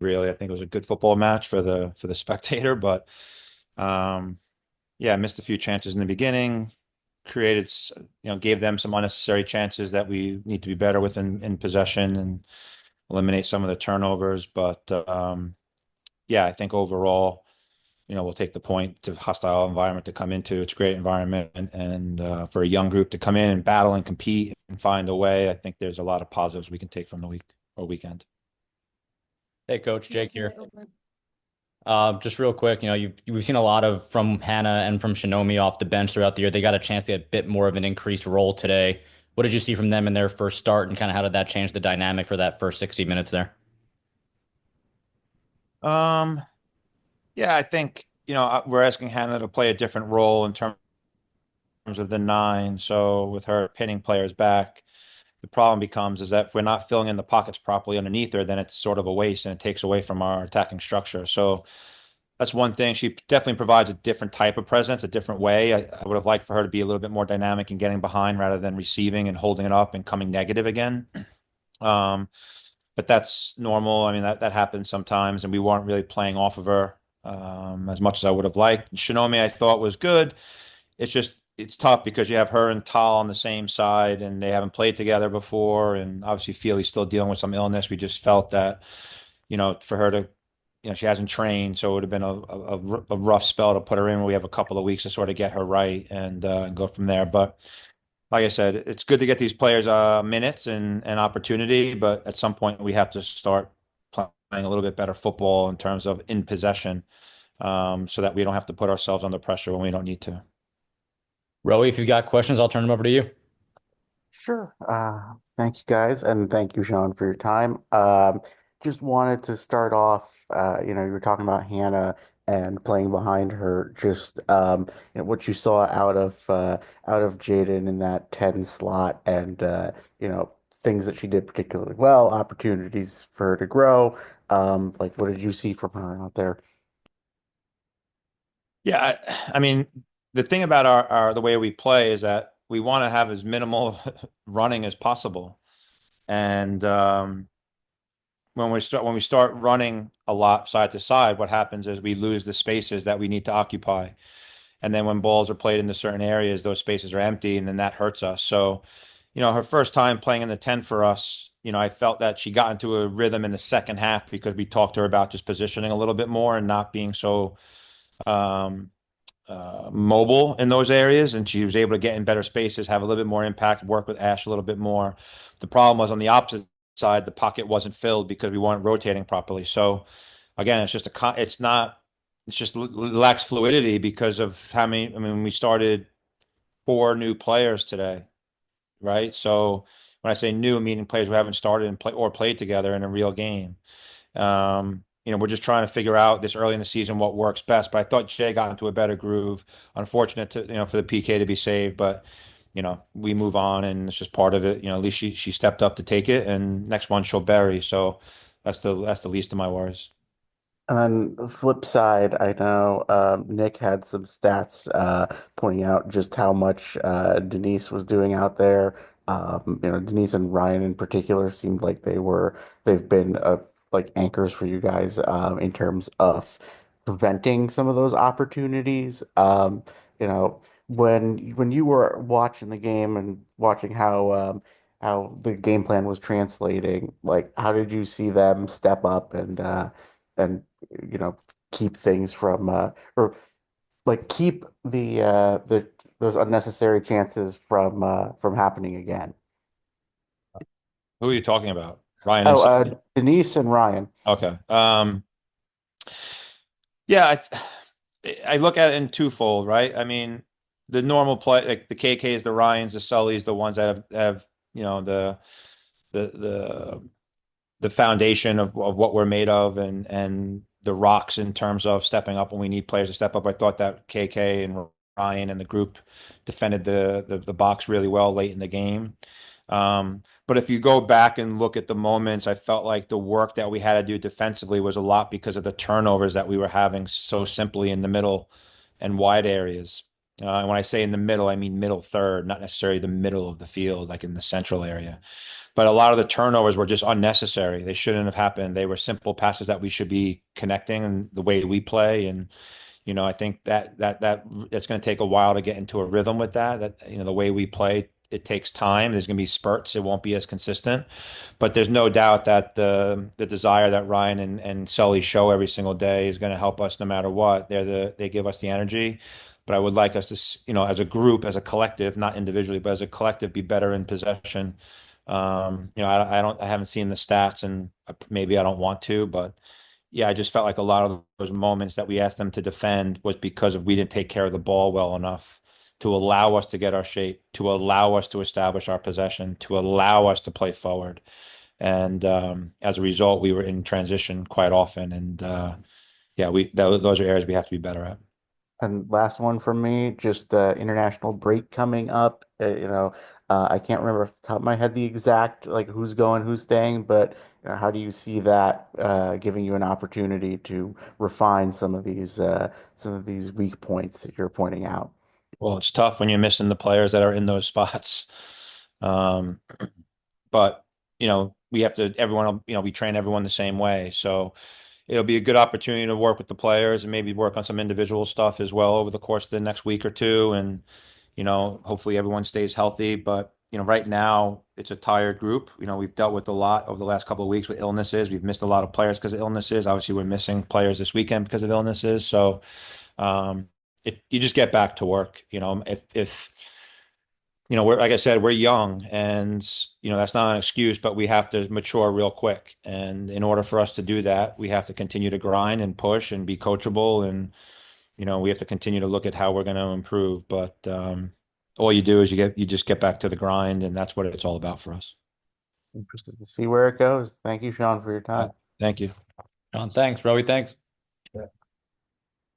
really. I think it was a good football match for the spectator, but um, yeah, missed a few chances in the beginning, created, gave them some unnecessary chances that we need to be better with in possession and eliminate some of the turnovers. But yeah, I think overall, we'll take the point to hostile environment to come into. It's a great environment, and for a young group to come in and battle and compete and find a way, I think there's a lot of positives we can take from the week or weekend. Hey, Coach Jake here. Just real quick, we've seen a lot of from Hannah and from Shinomi off the bench throughout the year. They got a chance to get a bit more of an increased role today. What did you see from them in their first start, and kind of how did that change the dynamic for that first 60 minutes there? Um, yeah, I think, we're asking Hannah to play a different role in terms of the nine. So with her pinning players back, the problem becomes is that if we're not filling in the pockets properly underneath her, then it's sort of a waste and it takes away from our attacking structure. So that's one thing. She definitely provides a different type of presence, a different way. I would have liked for her to be a little bit more dynamic and getting behind rather than receiving and holding it up and coming negative again. Um, but that's normal. I mean, that happens sometimes, and we weren't really playing off of her as much as I would have liked. Shinomi, I thought was good. It's tough because you have her and Tal on the same side, and they haven't played together before, and obviously Feely's still dealing with some illness. We just felt that, for her to, she hasn't trained, so it would have been a rough spell to put her in. We have a couple of weeks to sort of get her right and go from there. But like I said, it's good to get these players minutes and opportunity, but at some point we have to start playing a little bit better football in terms of in possession, so that we don't have to put ourselves under pressure when we don't need to. Rowie, if you've got questions, I'll turn them over to you. Sure. Thank you guys, and thank you, Sean, for your time. Just wanted to start off, you were talking about Hannah and playing behind her. Just what you saw out of Jaden in that 10 slot, and things that she did particularly well, opportunities for her to grow. Like what did you see from her out there? Yeah, I mean, the thing about our the way we play is that we want to have as minimal running as possible. And when we start running a lot side to side, what happens is we lose the spaces that we need to occupy. And then when balls are played into certain areas, those spaces are empty, and then that hurts us. So, her first time playing in the 10 for us, I felt that she got into a rhythm in the second half because we talked to her about just positioning a little bit more and not being so um, mobile in those areas, and she was able to get in better spaces, have a little bit more impact, work with Ash a little bit more. The problem was on the opposite side, the pocket wasn't filled because we weren't rotating properly. So again, it's not, it's just lacks fluidity because of how many. I mean, we started four new players today, right? So when I say new, meaning players who haven't started and play or played together in a real game. We're just trying to figure out this early in the season what works best. But I thought Jay got into a better groove. Unfortunate to, for the PK to be saved, but we move on and it's just part of it. At least she stepped up to take it, and next one she'll bury. So that's the least of my worries. And then the flip side, I know Nick had some stats pointing out just how much Denise was doing out there. Denise and Ryan in particular seemed like they've been like anchors for you guys in terms of preventing some of those opportunities. When you were watching the game and watching how the game plan was translating, like how did you see them step up and you know, keep things from or like keep the those unnecessary chances from happening again. Who are you talking about? Ryan and Oh, Sully? Denise and Ryan. Okay. Yeah, I look at it in twofold, right? I mean, the normal play, like the KKs, the Ryans, the Sullys, the ones that have the the the foundation of what we're made of and the rocks in terms of stepping up when we need players to step up. I thought that KK and Ryan and the group defended the box really well late in the game. But if you go back and look at the moments, I felt like the work that we had to do defensively was a lot because of the turnovers that we were having so simply in the middle and wide areas. And when I say in the middle, I mean middle third, not necessarily the middle of the field, like in the central area. But a lot of the turnovers were just unnecessary. They shouldn't have happened. They were simple passes that we should be connecting and the way we play. And I think that it's going to take a while to get into a rhythm with that. That the way we play, it takes time. There's going to be spurts. It won't be as consistent. But there's no doubt that the desire that Ryan and Sully show every single day is going to help us no matter what. They give us the energy. But I would like us to, as a group, as a collective, not individually, but as a collective, be better in possession. I haven't seen the stats, and maybe I don't want to, but yeah, I just felt like a lot of those moments that we asked them to defend was because of we didn't take care of the ball well enough to allow us to get our shape, to allow us to establish our possession, to allow us to play forward. And as a result, we were in transition quite often. And yeah, those are areas we have to be better at. And last one from me, just international break coming up. I can't remember off the top of my head the exact like who's going, who's staying, but how do you see that giving you an opportunity to refine some of these weak points that you're pointing out? Well, it's tough when you're missing the players that are in those spots. Um, but we have to everyone, we train everyone the same way. So it'll be a good opportunity to work with the players and maybe work on some individual stuff as well over the course of the next week or two. And, hopefully everyone stays healthy. But, right now it's a tired group. We've dealt with a lot over the last couple of weeks with illnesses. We've missed a lot of players because of illnesses. Obviously, we're missing players this weekend because of illnesses. So, you just get back to work. If we're like I said, we're young, and that's not an excuse, but we have to mature real quick. And in order for us to do that, we have to continue to grind and push and be coachable, and we have to continue to look at how we're going to improve. But all you do is you just get back to the grind, and that's what it's all about for us. Interested to see where it goes. Thank you, Sean, for your Uh, time. Thank you. John, thanks. Rowie, thanks.